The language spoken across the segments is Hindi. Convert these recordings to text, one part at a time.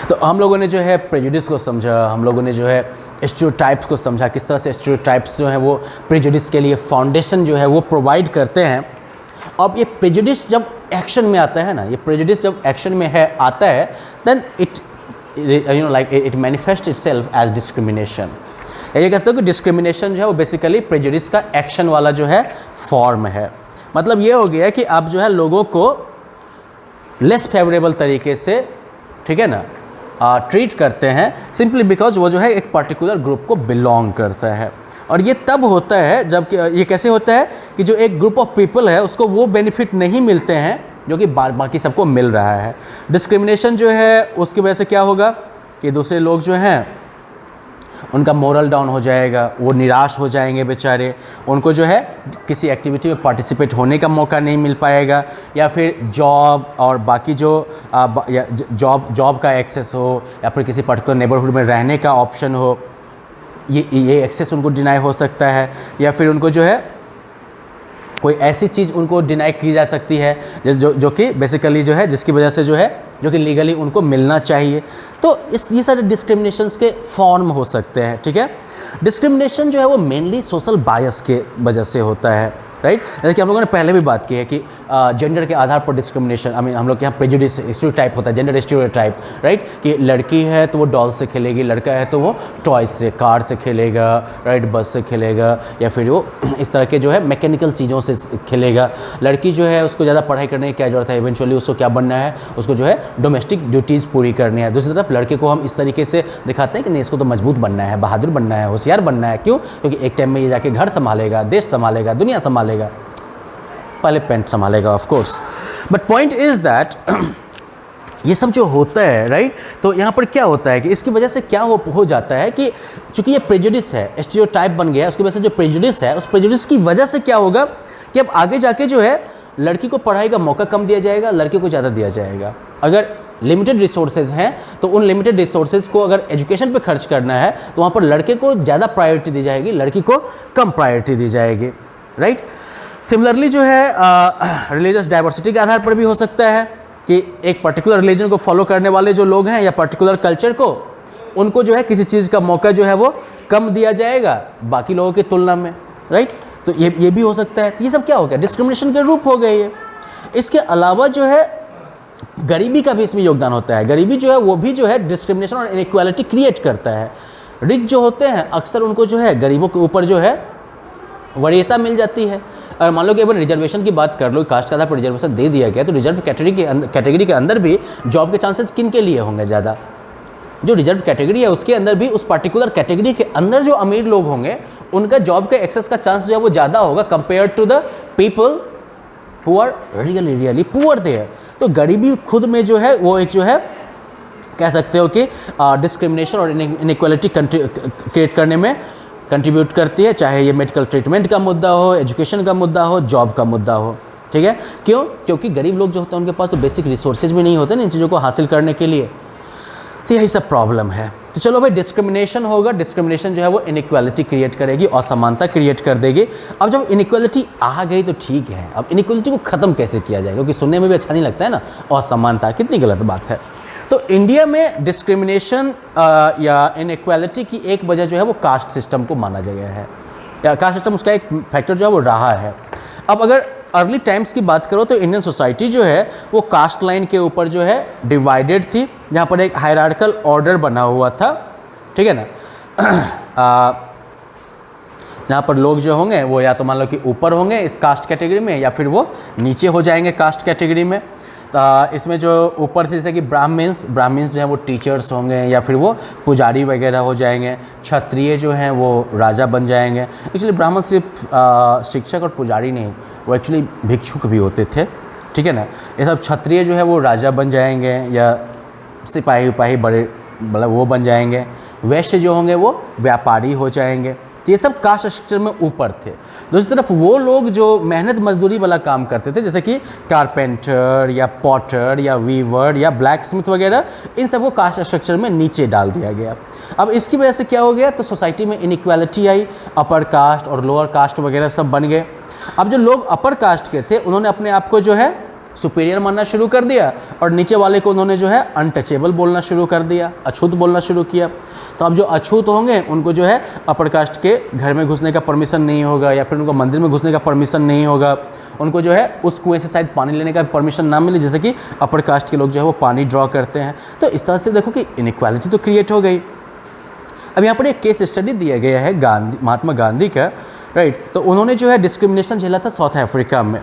तो हम लोगों ने जो है प्रेजुडिस को समझा, हम लोगों ने जो है स्टीरियोटाइप्स को समझा, किस तरह से स्टीरियोटाइप्स जो है वो प्रेजुडिस के लिए फाउंडेशन जो है वो प्रोवाइड करते हैं। अब ये प्रेजुडिस जब एक्शन में आता है ना, ये प्रेजुडिस जब एक्शन में है आता है, then it manifest itself as discrimination. ये कहते हो कि डिस्क्रिमिनेशन जो है वो बेसिकली प्रेजुडिस का एक्शन वाला जो है फॉर्म है। मतलब ये हो गया कि आप जो है लोगों को लेस फेवरेबल तरीके से, ठीक है ना, ट्रीट करते हैं सिंपली बिकॉज वो जो है एक पर्टिकुलर ग्रुप को बिलोंग करता है। और ये तब होता है जब ये कैसे होता है कि जो एक ग्रुप ऑफ पीपल है उसको वो बेनिफिट नहीं मिलते हैं जो कि बाकी सबको मिल रहा है। डिस्क्रिमिनेशन जो है उसकी वजह से क्या होगा कि दूसरे लोग जो हैं उनका मोरल डाउन हो जाएगा, वो निराश हो जाएंगे बेचारे, उनको जो है किसी एक्टिविटी में पार्टिसिपेट होने का मौका नहीं मिल पाएगा, या फिर जॉब और बाकी जो जॉब का एक्सेस हो, या फिर किसी पर्टिकुलर नेबरहुड में रहने का ऑप्शन हो, ये एक्सेस उनको डिनाई हो सकता है, या फिर उनको जो है कोई ऐसी चीज़ उनको डिनाई की जा सकती है जो कि बेसिकली जो है जिसकी वजह से जो है जो कि लीगली उनको मिलना चाहिए। तो ये सारे डिस्क्रिमिनेशंस के फॉर्म हो सकते हैं, ठीक है। डिस्क्रिमिनेशन जो है वो मेनली सोशल बायस के वजह से होता है, राइट। जैसे कि हम लोगों ने पहले भी बात की है कि जेंडर के आधार पर डिस्क्रिमिनेशन, आई मीन हम लोग के यहाँ प्रेजुडिस स्टीरियोटाइप होता है, जेंडर स्टीरियोटाइप, राइट, कि लड़की है तो वो डॉल से खेलेगी, लड़का है तो वो टॉयज से, कार से खेलेगा, राइट, बस से खेलेगा, या फिर वो इस तरह के जो है मैकेनिकल चीज़ों से खेलेगा। लड़की जो है उसको ज़्यादा पढ़ाई करने की क्या ज़रूरत है, इवेंचुअली उसको क्या बनना है, उसको जो है डोमेस्टिक ड्यूटीज़ पूरी करनी है। दूसरी तरफ लड़के को हम इस तरीके से दिखाते हैं कि नहीं, इसको तो मजबूत बनना है, बहादुर बनना है, होशियार बनना है। क्यों? क्योंकि एक टाइम में ये जाके घर संभालेगा, देश संभालेगा, दुनिया संभालेगा, पहले पेंट संभालेगा of course. But point is that ये सब जो होता है, राइट, तो यहाँ पर क्या होता है कि इसकी वजह से क्या हो जाता है कि चूंकि ये प्रेजुडिस है, स्टीरियोटाइप बन गया है, उसकी वजह से जो प्रेजुडिस है, उस प्रेजुडिस की वजह से क्या होगा कि अब आगे जाके जो है लड़की को पढ़ाई का मौका कम दिया जाएगा, लड़के को ज़्यादा दिया जाएगा। अगर लिमिटेड रिसोर्सेज हैं तो उन लिमिटेड रिसोर्सेज को अगर एजुकेशन पे खर्च करना है तो वहाँ पर लड़के को ज़्यादा प्रायोरिटी दी जाएगी, लड़की को कम प्रायोरिटी दी जाएगी, राइट। सिमिलरली जो है रिलीजियस डाइवर्सिटी के आधार पर भी हो सकता है कि एक पर्टिकुलर रिलीजन को फॉलो करने वाले जो लोग हैं या पर्टिकुलर कल्चर को, उनको जो है किसी चीज़ का मौका जो है वो कम दिया जाएगा बाकी लोगों की तुलना में, राइट। तो ये भी हो सकता है। तो ये सब क्या हो गया, डिस्क्रिमिनेशन के रूप हो गए ये। इसके अलावा जो है गरीबी का भी इसमें योगदान होता है। गरीबी जो है वो भी जो है डिस्क्रिमिनेशन और इनइक्वालिटी क्रिएट करता है। रिच जो होते हैं अक्सर उनको जो है गरीबों के ऊपर जो है वरीयता मिल जाती है। अगर मान लो कि अपन रिजर्वेशन की बात कर लो, कास्ट के आधार पर रिजर्वेशन दे दिया गया, तो रिजर्व कैटेगरी के अंदर भी जॉब के चांसेस किन के लिए होंगे ज़्यादा? जो रिजर्व कैटेगरी है उसके अंदर भी उस पर्टिकुलर कैटेगरी के अंदर जो अमीर लोग होंगे उनका जॉब के एक्सेस का चांस जो है वो ज़्यादा होगा compare to the people who are really poor there. तो गरीबी खुद में जो है वो एक जो है कह सकते हो कि डिस्क्रिमिनेशन और इनइक्वालिटी क्रिएट करने में कंट्रीब्यूट करती है, चाहे ये मेडिकल ट्रीटमेंट का मुद्दा हो, एजुकेशन का मुद्दा हो, जॉब का मुद्दा हो, ठीक है। क्यों? क्योंकि गरीब लोग जो होते हैं उनके पास तो बेसिक रिसोर्सेज भी नहीं होते ना इन चीज़ों को हासिल करने के लिए। तो यही सब प्रॉब्लम है। तो चलो भाई, डिस्क्रिमिनेशन होगा, डिस्क्रिमिनेशन जो है वो इनइक्वालिटी क्रिएट करेगी, असमानता क्रिएट कर देगी। अब जब इनइक्वालिटी आ गई तो ठीक है, अब इनइक्वालिटी को ख़त्म कैसे किया जाए, क्योंकि सुनने में भी अच्छा नहीं लगता है ना, असमानता कितनी गलत बात है। तो इंडिया में डिस्क्रिमिनेशन या इनइक्वालिटी की एक वजह जो है वो कास्ट सिस्टम को माना गया है, या कास्ट सिस्टम उसका एक फैक्टर जो है वो रहा है। अब अगर अर्ली टाइम्स की बात करो तो इंडियन सोसाइटी जो है वो कास्ट लाइन के ऊपर जो है डिवाइडेड थी, जहाँ पर एक हायरार्कल ऑर्डर बना हुआ था, ठीक है ना। जहाँ पर लोग जो होंगे वो या तो मान लो कि ऊपर होंगे इस कास्ट कैटेगरी में, या फिर वो नीचे हो जाएंगे कास्ट कैटेगरी में। इसमें जो ऊपर थे जैसे कि ब्राह्मण्स जो हैं वो टीचर्स होंगे, या फिर वो पुजारी वगैरह हो जाएंगे। क्षत्रिय जो हैं वो राजा बन जाएंगे। एक्चुअली ब्राह्मण सिर्फ शिक्षक और पुजारी नहीं, वो एक्चुअली भिक्षुक भी होते थे, ठीक है ना। ये सब क्षत्रिय जो है वो राजा बन जाएंगे, या सिपाही उपाही बड़े मतलब वो बन जाएंगे। वैश्य जो होंगे वो व्यापारी हो जाएंगे। तो ये सब कास्ट स्ट्रक्चर में ऊपर थे। दूसरी तरफ वो लोग जो मेहनत मजदूरी वाला काम करते थे, जैसे कि कारपेंटर या पॉटर या वीवर या ब्लैक स्मिथ वगैरह, इन सबको कास्ट स्ट्रक्चर में नीचे डाल दिया गया। अब इसकी वजह से क्या हो गया, तो सोसाइटी में इनइक्वालिटी आई, अपर कास्ट और लोअर कास्ट वगैरह सब बन गए। अब जो लोग अपर कास्ट के थे उन्होंने अपने आप को जो है सुपीरियर मानना शुरू कर दिया, और नीचे वाले को उन्होंने जो है अनटचेबल बोलना शुरू कर दिया, अछूत बोलना शुरू किया। तो अब जो अछूत होंगे उनको जो है अपर कास्ट के घर में घुसने का परमिशन नहीं होगा, या फिर उनको मंदिर में घुसने का परमिशन नहीं होगा, उनको जो है उस कुएं से शायद पानी लेने का परमिशन ना मिले, जैसे कि अपर कास्ट के लोग जो है वो पानी ड्रॉ करते हैं। तो इस तरह से देखो कि इनइक्वालिटी तो क्रिएट हो गई। अब यहाँ पर एक केस स्टडी दिया गया है महात्मा गांधी का, राइट। तो उन्होंने जो है डिस्क्रिमिनेशन झेला था साउथ अफ्रीका में,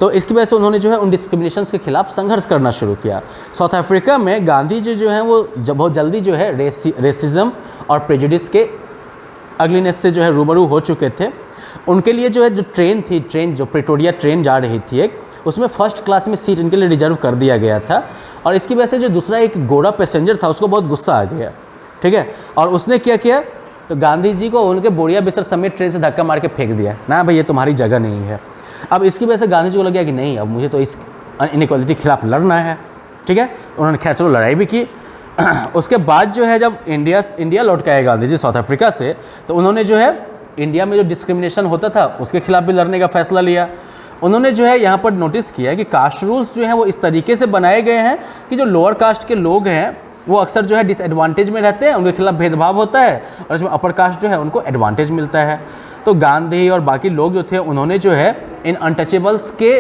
तो इसकी वजह से उन्होंने जो है उन डिस्क्रिमिनेशन के खिलाफ संघर्ष करना शुरू किया। साउथ अफ्रीका में गांधी जी जो है वो बहुत जल्दी जो है रेसिज्म और प्रेजुडिस के अगलीनेस से जो है रूबरू हो चुके थे। उनके लिए जो है जो ट्रेन जो प्रिटोरिया ट्रेन जा रही थी एक, उसमें फर्स्ट क्लास में सीट इनके लिए रिजर्व कर दिया गया था, और इसकी वजह से जो दूसरा एक गोरा पैसेंजर था उसको बहुत गुस्सा आ गया, ठीक है। और उसने क्या किया, तो गांधी जी को उनके बोरिया बिस्तर समेत ट्रेन से धक्का मार के फेंक दिया, ना भाई ये तुम्हारी जगह नहीं है। अब इसकी वजह से गांधी जी को लग गया कि नहीं, अब मुझे तो इस इनइक्वालिटी के खिलाफ लड़ना है, ठीक है। उन्होंने खैर चलो लड़ाई भी की। उसके बाद जो है जब इंडिया लौट के आए गांधी जी साउथ अफ्रीका से, तो उन्होंने जो है इंडिया में जो डिस्क्रिमिनेशन होता था उसके खिलाफ भी लड़ने का फैसला लिया। उन्होंने जो है यहाँ पर नोटिस किया कि कास्ट रूल्स जो हैं वो इस तरीके से बनाए गए हैं कि जो लोअर कास्ट के लोग हैं वो अक्सर जो है डिसएडवांटेज में रहते हैं, उनके खिलाफ भेदभाव होता है, और इसमें अपर कास्ट जो है उनको एडवांटेज मिलता है। तो गांधी और बाकी लोग जो थे उन्होंने जो है इन अनटचेबल्स के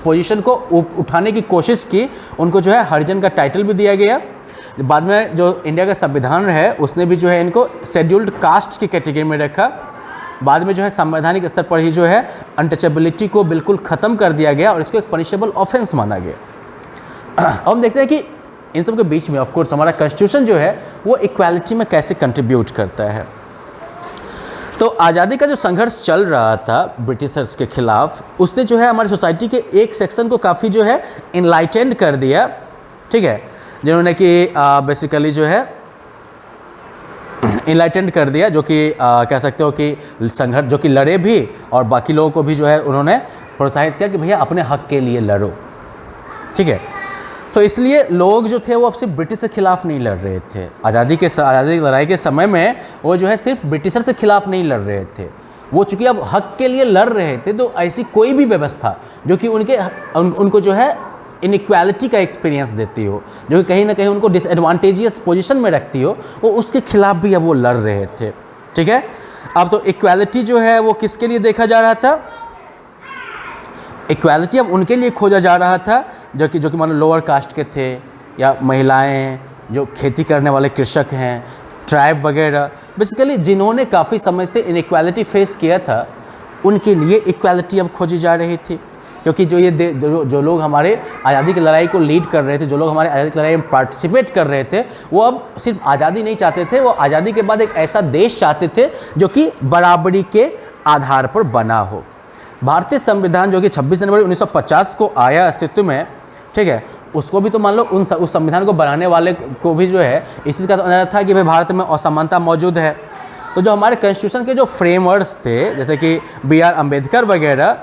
पोजीशन को उठाने की कोशिश की। उनको जो है हरिजन का टाइटल भी दिया गया। बाद में जो इंडिया का संविधान है उसने भी जो है इनको शेड्यूल्ड कास्ट की कैटेगरी में रखा। बाद में जो है संवैधानिक स्तर पर ही जो है अनटचेबिलिटी को बिल्कुल ख़त्म कर दिया गया और इसको एक पनिशेबल ऑफेंस माना गया। अब हम देखते हैं कि इन सब के बीच में ऑफ कोर्स हमारा कॉन्स्टिट्यूशन जो है वो इक्वालिटी में कैसे कंट्रीब्यूट करता है। तो आज़ादी का जो संघर्ष चल रहा था ब्रिटिशर्स के खिलाफ, उसने जो है हमारी सोसाइटी के एक सेक्शन को काफ़ी जो है इनलाइटेंड कर दिया, ठीक है, जिन्होंने कि बेसिकली जो है इनलाइटेंड कर दिया, जो कि कह सकते हो कि संघर्ष जो कि लड़े भी, और बाकी लोगों को भी जो है उन्होंने प्रोत्साहित किया कि भैया अपने हक के लिए लड़ो, ठीक है। तो इसलिए लोग जो थे वो अब सिर्फ ब्रिटिश के खिलाफ नहीं लड़ रहे थे। आज़ादी की लड़ाई के समय में वो जो है सिर्फ ब्रिटिशर से खिलाफ नहीं लड़ रहे थे, वो चूँकि अब हक के लिए लड़ रहे थे, तो ऐसी कोई भी व्यवस्था जो कि उनको जो है इनइक्वालिटी का एक्सपीरियंस देती हो, जो कि कहीं ना कहीं उनको डिसएडवांटेजियस पोजीशन में रखती हो, वो उसके खिलाफ भी अब वो लड़ रहे थे, ठीक है। अब तो इक्वालिटी जो है वो किसके लिए देखा जा रहा था, इक्वालिटी अब उनके लिए खोजा जा रहा था जो कि मान लो लोअर कास्ट के थे, या महिलाएं, जो खेती करने वाले कृषक हैं, ट्राइब वगैरह, बेसिकली जिन्होंने काफ़ी समय से इनइक्वालिटी फेस किया था, उनके लिए इक्वालिटी अब खोजी जा रही थी। क्योंकि जो लोग हमारे आज़ादी की लड़ाई को लीड कर रहे थे, जो लोग हमारे आज़ादी की लड़ाई में पार्टिसिपेट कर रहे थे, वो अब सिर्फ आज़ादी नहीं चाहते थे, वो आज़ादी के बाद एक ऐसा देश चाहते थे जो कि बराबरी के आधार पर बना हो। भारतीय संविधान जो कि 26 जनवरी 1950 को आया अस्तित्व में, ठीक है, उसको भी तो मान लो उस संविधान को बनाने वाले को भी जो है इस चीज़ का अंदाजा था कि भाई भारत में असमानता मौजूद है। तो जो हमारे कॉन्स्टिट्यूशन के जो फ्रेमवर्क्स थे, जैसे कि B.R. अम्बेडकर वगैरह,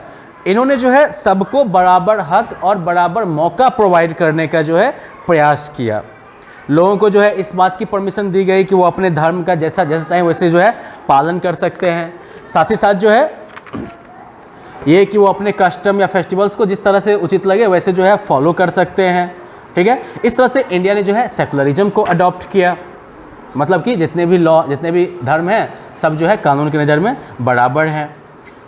इन्होंने जो है सबको बराबर हक और बराबर मौका प्रोवाइड करने का जो है प्रयास किया। लोगों को जो है इस बात की परमिशन दी गई कि वो अपने धर्म का जैसा चाहे वैसे जो है पालन कर सकते हैं। साथ ही साथ जो है ये कि वो अपने कस्टम या फेस्टिवल्स को जिस तरह से उचित लगे वैसे जो है फॉलो कर सकते हैं, ठीक है। इस तरह से इंडिया ने जो है सेकुलरिज्म को अडॉप्ट किया, मतलब कि जितने भी धर्म हैं सब जो है कानून की नज़र में बराबर हैं।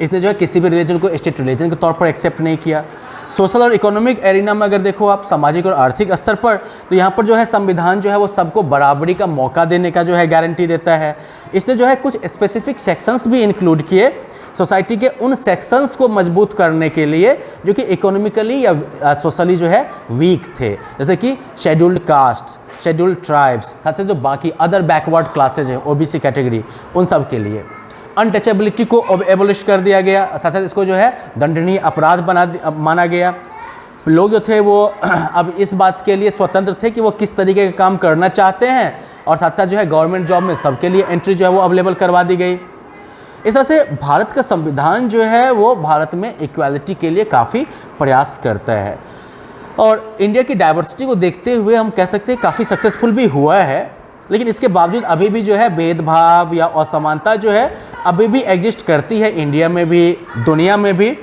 इसने जो है किसी भी रिलीजन को स्टेट रिलीजन के तौर पर एक्सेप्ट नहीं किया। सोशल और इकोनॉमिक एरिना में अगर देखो आप, सामाजिक और आर्थिक स्तर पर, तो यहाँ पर जो है संविधान जो है वो सबको बराबरी का मौका देने का जो है गारंटी देता है। इसने जो है कुछ स्पेसिफिक सेक्शंस भी इंक्लूड किए सोसाइटी के उन सेक्शंस को मजबूत करने के लिए जो कि इकोनॉमिकली या सोशली जो है वीक थे, जैसे कि शेड्यूल्ड कास्ट, शेड्यूल्ड ट्राइब्स, साथ से जो बाकी अदर बैकवर्ड क्लासेज हैं, OBC कैटेगरी, उन सब के लिए। अनटचेबिलिटी को एबोलिश कर दिया गया, साथ ही इसको जो है दंडनीय अपराध माना गया। लोग जो थे वो अब इस बात के लिए स्वतंत्र थे कि वो किस तरीके का काम करना चाहते हैं, और साथ साथ जो है गवर्नमेंट जॉब में सबके लिए एंट्री जो है वो अवेलेबल करवा दी गई। इस तरह से भारत का संविधान जो है वो भारत में इक्वालिटी के लिए काफ़ी प्रयास करता है, और इंडिया की डाइवर्सिटी को देखते हुए हम कह सकते हैं काफ़ी सक्सेसफुल भी हुआ है। लेकिन इसके बावजूद अभी भी जो है भेदभाव या असमानता जो है अभी भी एग्जिस्ट करती है, इंडिया में भी, दुनिया में भी,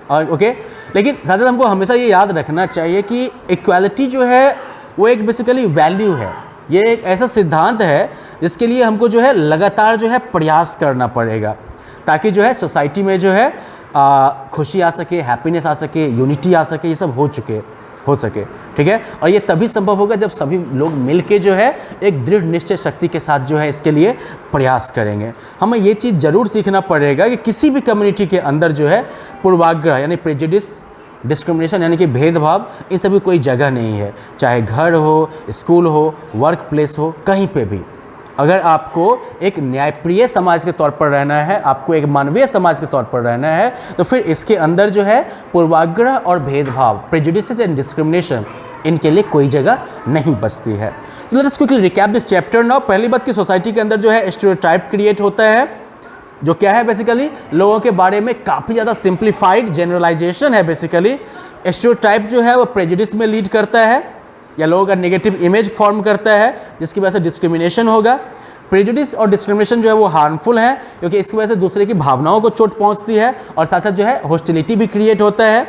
और ओके। लेकिन साथ साथ हमको हमेशा ये याद रखना चाहिए कि इक्वालिटी जो है वो एक बेसिकली वैल्यू है, ये एक ऐसा सिद्धांत है जिसके लिए हमको जो है लगातार जो है प्रयास करना पड़ेगा, ताकि जो है सोसाइटी में जो है खुशी आ सके, हैप्पीनेस आ सके, यूनिटी आ सके, ये सब हो सके, ठीक है। और ये तभी संभव होगा जब सभी लोग मिलके जो है एक दृढ़ निश्चय शक्ति के साथ जो है इसके लिए प्रयास करेंगे। हमें ये चीज़ ज़रूर सीखना पड़ेगा कि किसी भी कम्युनिटी के अंदर जो है पूर्वाग्रह यानी प्रेजुडिस, डिस्क्रिमिनेशन यानी कि भेदभाव, इन सभी कोई जगह नहीं है। चाहे घर हो, स्कूल हो, वर्क प्लेस हो, कहीं पे भी अगर आपको एक न्यायप्रिय समाज के तौर पर रहना है, आपको एक मानवीय समाज के तौर पर रहना है, तो फिर इसके अंदर जो है पूर्वाग्रह और भेदभाव, प्रेजुडिसेस एंड डिस्क्रिमिनेशन, इनके लिए कोई जगह नहीं बचती है। तो let's us quickly recap this chapter now. पहली बात कि सोसाइटी के अंदर जो है स्टीरियोटाइप क्रिएट होता है, जो क्या है बेसिकली लोगों के बारे में काफ़ी ज़्यादा सिंप्लीफाइड जनरलाइजेशन है। बेसिकली स्टीरियोटाइप जो है वो प्रेजुडिस में लीड करता है या लोगों का नेगेटिव इमेज फॉर्म करता है, जिसकी वजह से डिस्क्रिमिनेशन होगा। प्रेजुडिस और डिस्क्रिमिनेशन जो है वो हार्मफुल है, क्योंकि इसकी वजह से दूसरे की भावनाओं को चोट पहुंचती है और साथ साथ जो है हॉस्टिलिटी भी क्रिएट होता है।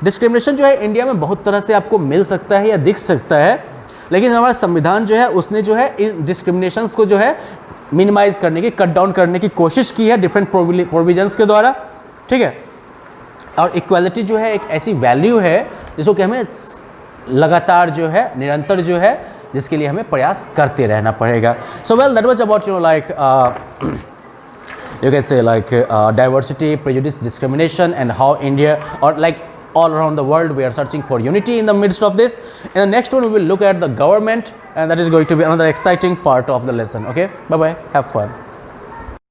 डिस्क्रिमिनेशन जो है इंडिया में बहुत तरह से आपको मिल सकता है या दिख सकता है, लेकिन हमारा संविधान जो है उसने जो है इन डिस्क्रिमिनेशंस को जो है मिनिमाइज़ करने की, कट डाउन करने की कोशिश की है डिफरेंट प्रोविजंस के द्वारा, ठीक है। और इक्वालिटी जो है एक ऐसी वैल्यू है जिसको कि हमें लगातार जो है, निरंतर जो है, जिसके लिए हमें प्रयास करते रहना पड़ेगा। So well, that was about like you can say like diversity, prejudice, discrimination, and how India or like all around the world we are searching for unity in the midst of this. In the next one we will look at the government, and that is going to be another exciting part of the lesson. Okay, bye bye, have fun.